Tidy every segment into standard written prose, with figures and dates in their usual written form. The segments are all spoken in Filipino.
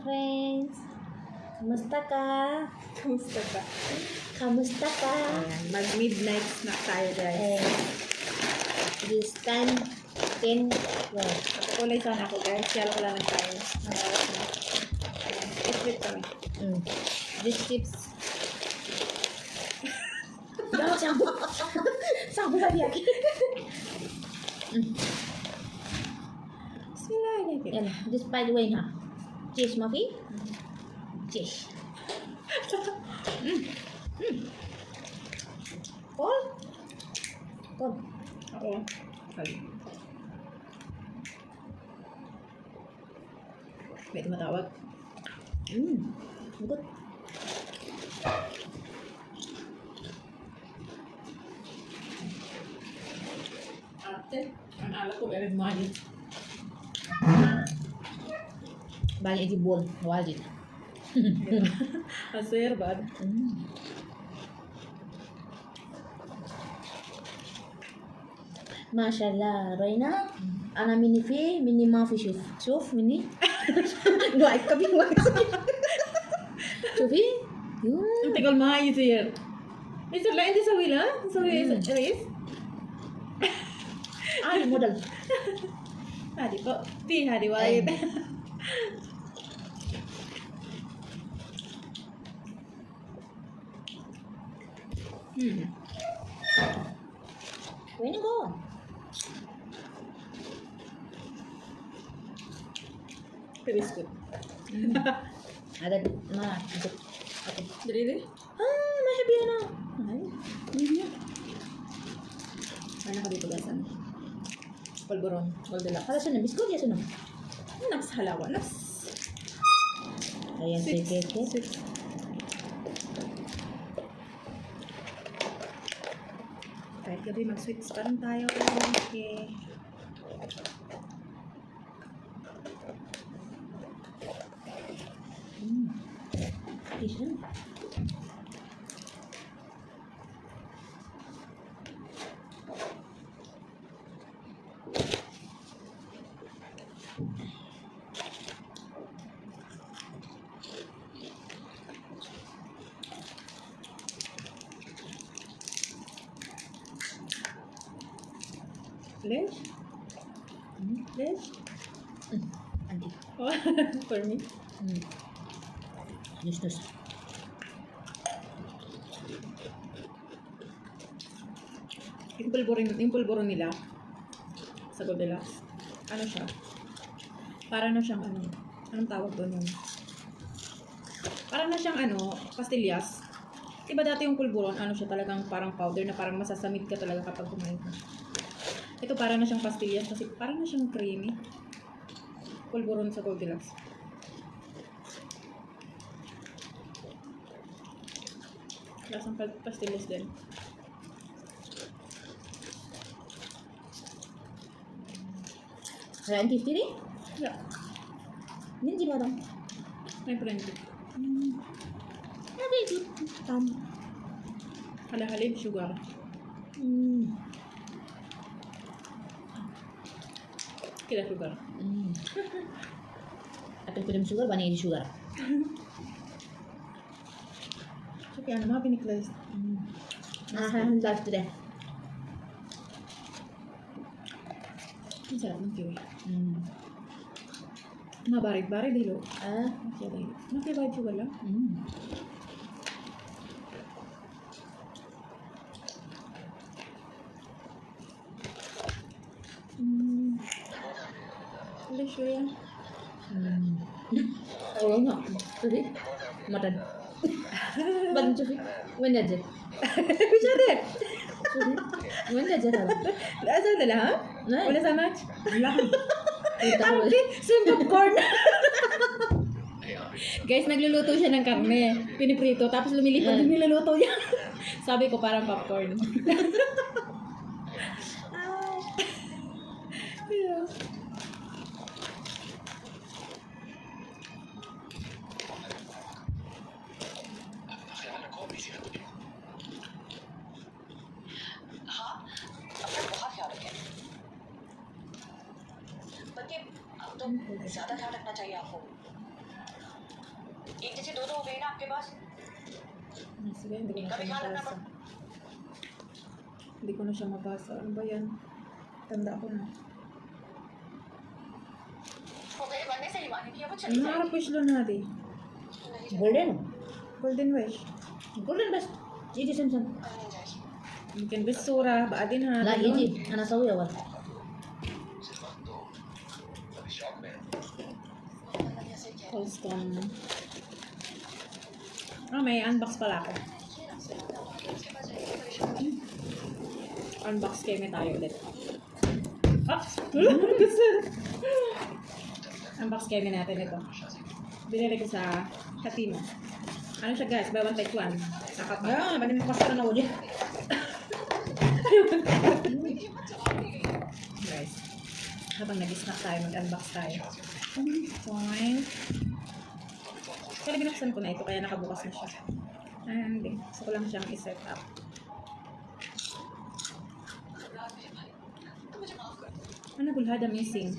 friends! Kamusta ka? Kamusta ka? Kamusta ka? Ayan, mag-midnight snack tayo, guys. Eh, this time, 10, well, Kulay sana ako, guys. Kaya wala lang tayo. Split kami. these chips. Jangan campur. Campur lagi lagi. Bismillahirrahmanirrahim. Yan, this by the way ha. Cheese, Muffy. Cheese. Paul? Paul. Oo. Kali. May tumatawag. Good. Ate, ang alat ko, erin money. Banyak di bowl, wajib. Asir, bad. Masyaallah, Raina. Ana mini fi, mini ma fi شوف mini. Doaik kami شوفي. Ang tagal mga Isir. Isir lang, hindi sa wila? Sa wila, Aris? Ay, modal. Hadi po. Di, hadi wait. Where you go? Very good. Ada mana? Okay. Dari deh. Ah, masih biar Ay, hindi niya. Ano ka dito, guys? Polvoron. Goldilocks. Kalau sana biskut ya sana. Naks halawa. Naks. Ayan, sige. Kahit gabi mag-sweets pa rin tayo. Okay. Isan. Flesh? Flesh? Nanti. Oh, for me. Justus. Yung pulburon nila sa Goldilocks. Ano siya? Para na siyang ano? Anong tawag doon yun? Para na siyang ano, pastillas. Diba dati yung pulburon, ano siya talagang parang powder na parang masasamid ka talaga kapag kumain ka. Ito para na siyang pastillas kasi parang na siyang creamy. Pulburon sa Goldilocks. Lasang pastillas din. Ada anti tiri? Yeah. Ini di mana? May friend. Ada itu. Tam. Halahalib, sugar. Kila sugar. Apple cream sugar, vanilla sugar. So, kaya naman piniklas. Last deh. Ang sarap ng kiwi. Mabarid-barid dilo. Ah, Okay. Makibarid sugar lang. Delicious. oh enggak. Tadi madan. Ban cuci. When aja. Bisa deh. Cuci. When aja tahu. Asa na lang, ha? Nah. Wala sa match? Wala. Tahu. Same popcorn. Guys, nagluluto siya ng karne. Piniprito. Tapos lumilipad yung niluluto niya. Sabi ko parang popcorn. Yeah. ज्यादा ध्यान रखना चाहिए आपको। एक जैसे दो हो गए ना आपके पास Sige, hindi ko na siya mabasa. Hindi ko na siya mabasa. Ano ba yan? Tanda ko na. वो मेरे बनने से ही मानी थी अब वो Ano चली nangarap wish lo natin? नहीं Golden. Golden wish. Golden best. Easy Simpson. जाएगी Mungkin wish sura. Baadin ha. لا Ganun. easy. أنا أسوي أول. Holston. May unbox pala ako. Unbox keme tayo ulit. Ah! Unbox keme natin ito. Binili ko sa Katino. Ano siya guys? Buy one take one. Saka pa. Ya, bagay mo kasi na ulit. Guys. Habang nag-snack tayo, mag-unbox tayo. Fine. Kaya binuksan ko na ito, kaya nakabukas na siya. And gusto ko lang siyang i-set up. Ano, bulhada missing.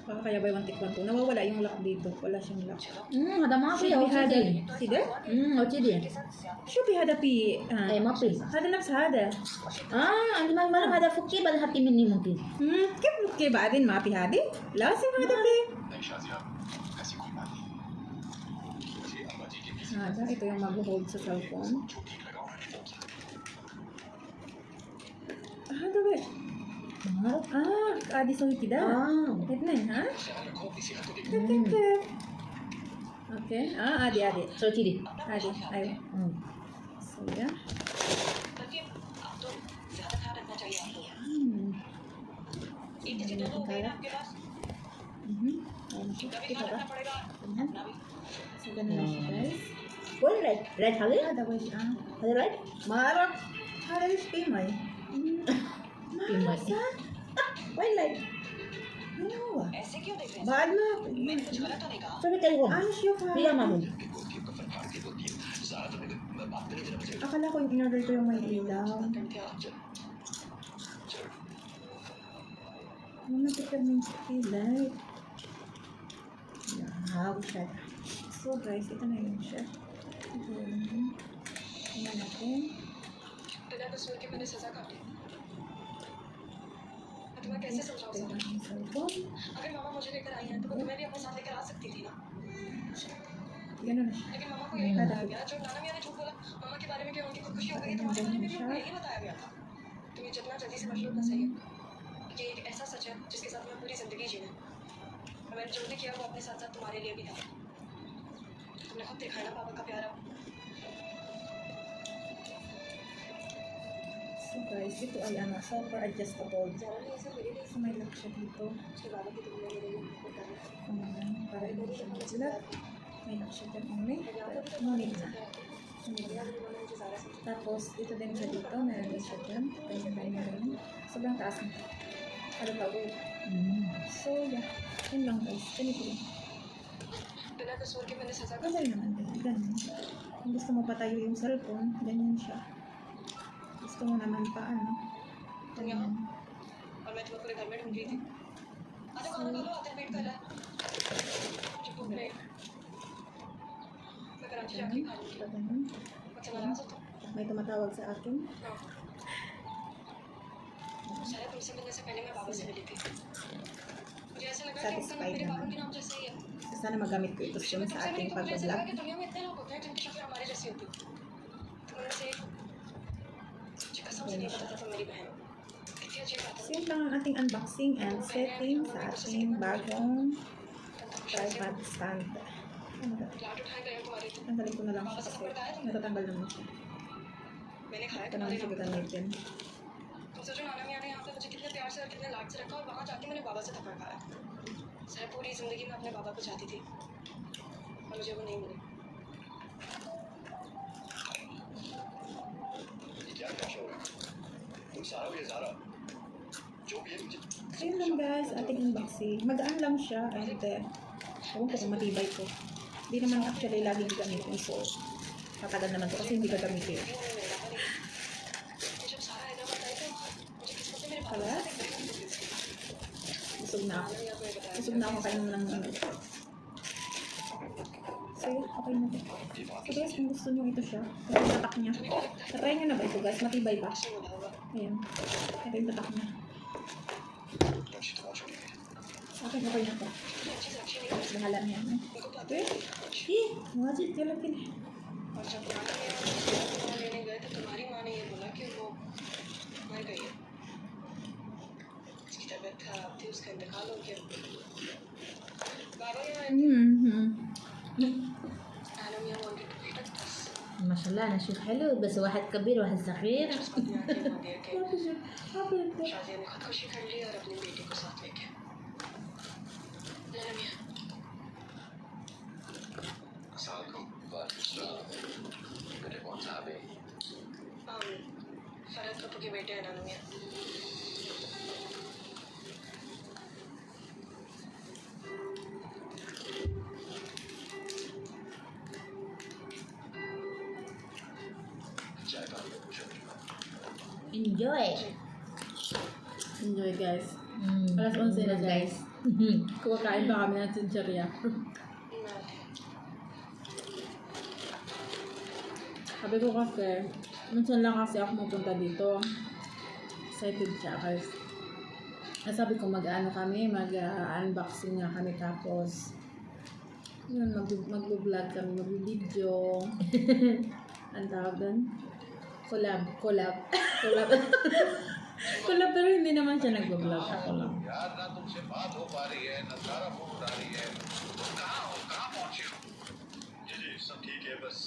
Baka kaya buy one take one to. Nawawala yung lock dito. Wala siyang lock. هذا ما في هذا OCD. كده؟ OCD. شوفي هذا في إيه ما في. هذا نفس هذا. أنت ما المرة هذا فكي بعد هاتي مني ممكن. كيف اوكي بعدين ما في هذه؟ لازم هذا فيه. Hada, ito yung mag-hold sa cellphone. Hada ba? Adi soy kida. Itna ha? Okay. Adi. OCD. Adi, ayo. So, yeah. बल्कि अब तो ज्यादा ध्यान रखना चाहिए आपको एक जैसे दो हो गए ना आपके पास Ayan siya. कभी Kita ध्यान ba? रखना पड़ेगा Ayan. अपना भी So, ganun siya guys. Golden red. Red هذا. Hada ba siya? هذا red. Marap. Hada is pimay. Pimay. Why red? Ano ba? ऐसे क्यों देख रहे हैं Baad na. मैंने कुछ गलत तो नहीं कहा Sabi kayo ko. Ano siya ka? Bilang mamon. Akala ko yung in-order ko yung may ilaw. Ano na determine sa light? Wow, siya. So guys, ito na yun siya. Ito yun. Tingnan natin. बिना कसूर के मैंने सजा काटी मैं तुम्हें कैसे समझाऊं Ito सर? yung cellphone. अगर मामा मुझे लेकर आई है तो वो तुम्हें भी अपने साथ लेकर आ सकती थी ना Ganun na siya. लेकिन मामा को यही बताया गया जो नाना मियाँ ने झूठ बोला मामा के बारे में कि उनकी खुदकुशी हो गई तुम्हारे बारे में भी उनको यही बताया गया था तुम्हें जितना जल्दी से समझ लो उतना सही है ये एक ऐसा सच है जिसके साथ मैं पूरी जिंदगी जीना और मैंने जो भी किया वो अपने साथ साथ तुम्हारे लिए भी था तुमने खुद देखा है ना पापा का प्यार अब So guys, ito ay ano, super adjustable. ज़्यादा नहीं ऐसा मेरे लिए So may lock siya dito. उसके बाबा की तुमने मेरे लिए बताया Para hindi siya magsulat. May lock siya dyan only. No need na. मुझे ज़्यादा समझ Tapos, ito din siya dito. Meron din siya dyan. Pwede na rin. Sobrang taas na. Ano ba? So, yeah. Yun lang guys. Ganito lang. बिना कसूर के मैंने सजा Madali naman din. Ganun. Kung gusto mo patayo yung cellphone, ganyan siya. Gusto mo naman pa ano. Ganyan. और मैं तुम्हें पूरे घर में ढूंढ रही थी आधे खाना खा लो आधे पेट कर रहा है मुझे भूख नहीं मैं कराची जाके खा लूंगी Ganun. अच्छा नाराज हो तुम May tumatawag sa akin. शायद तुमसे मिलने से पहले मैं बाबा से मिली थी मुझे ऐसा लगा कि उनका नाम Satisfied मेरे बाबा naman. के नाम जैसा ही है Sana magamit ko ito soon तुमसे sa मिली ating तो मुझे ऐसा लगा pag-vlog. कि दुनिया में इतने लोग होते हैं जिनकी शक्ल हमारे जैसी होती है तुमने से मुझे कसम से नहीं पता था तुम मेरी बहन हो कितनी अजीब बात So, yun lang ang ating unboxing and setting sa ating bagong tripod stand. Ano ba? लाट उठाए गए हो तुम्हारे तो Tanggalin ko na lang siya kasi natatanggal naman siya. मैंने खाया Ito naman तुम्हारे siya नाम gagamitin. तुमसे जो नाना मियाँ ने यहाँ पे मुझे कितने प्यार से और कितने लाड से रखा और वहाँ जाके मैंने बाबा से थप्पड़ खाया शायद पूरी जिंदगी में अपने बाबा को चाहती थी और मुझे वो नहीं मिली So, yun lang guys, ating unboxing. Magaan lang siya and ewan ko kung matibay ko. Hindi naman actually lagi gagamitin so tatagal naman to kasi hindi gagamitin. ये जब सारा हैदराबाद आए थे मुझे किस्मत से मेरे बाबा Kala? से Busog na ako. नाना मियाँ को ये बताया Busog na ako kayo ng ano. So guys, kung gusto nyo ito siya, ito yung tatak niya. Try nyo na ba ito guys? Matibay pa. इससे बोला होगा Ayan. Ito yung tatak niya. लक्ष्य तो आ चुकी है Sa akin, okay na to. ये अच्छी से अच्छी नहीं है Bahala na yan. उनको पता है Eh, wajit ka lang kina. और जब पुराना माँ लेने गए तो तुम्हारी माँ ने ये बोला कि वो मर गई है उसकी तबीयत खराब थी उसका इंतकाल हो गया बाबा यहाँ أنا मियाँ wanted to protect us ما شاء الله انا شيخ حلو بس واحد كبير واحد صغير उसको दुनिया के वो दे के Happy ko. शादी में खुदकुशी कर ली और अपनी बेटी को साथ लेके नाना मियाँ फरहत कपूर के बेटे हैं नाना मियाँ enjoy Enjoy guys. Hmm, Alas 11 na ano, guys. Kumakain pa kami ng chincharya. Sabi ko kasi, minsan lang kasi ako mapunta dito. Excited siya guys. Sabi ko mag-ano kami, mag-unboxing nga kami tapos yun, mag-vlog kami, mag-video. Ang tawag doon? Collab. Collab. Collab pero hindi naman siya nag-vlog. Ako lang. यार ना तुमसे बात हो पा रही है ना सारा फोन उठा रही है तुम कहाँ हो कहाँ पहुंचे हो जी जी सब ठीक है बस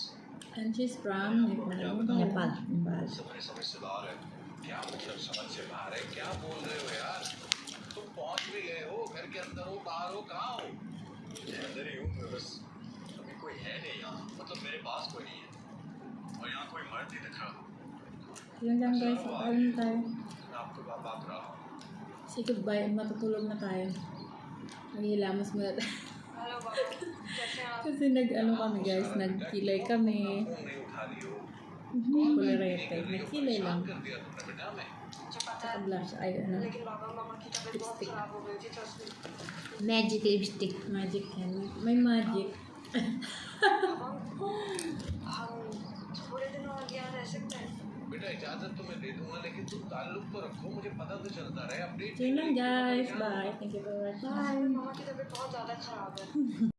And she's from Nepal. Nepal. समझ समझ से बाहर है क्या मतलब समझ से बाहर है क्या बोल रहे हो यार तुम पहुंच भी गए हो घर के अंदर हो बाहर हो कहाँ हो अंदर ही हूँ मैं बस अभी कोई है नहीं यहाँ मतलब मेरे पास कोई नहीं है और यहाँ कोई मर्द नहीं दिख रहा Yun lang guys. Paalam na tayo. मैं आपको बात रहा हूँ Say goodbye. Matutulog na tayo. Naghihilamos muna tayo. Hello बाबा कैसे हैं आप Kasi nag-ano kami guys. Nagkilay kami. Phone नहीं उठा रही हो Kularete. Nagkilay lang. कर दिया तुमने बेटा मैं मुझे पता है Blush. Ay ano. लेकिन बाबा मामा की तबीयत बहुत Lipstick. खराब हो गई थी trust me magic lipstick Magic yan. May magic. बाबा हम थोड़े दिन और यहाँ रह सकते हैं बेटा इजाजत तो मैं दे दूंगा लेकिन तुम ताल्लुक तो रखो मुझे पता तो चलता रहे update So yun lang guys. Bye. Thank you for watching. मामा की तबीयत बहुत ज़्यादा खराब है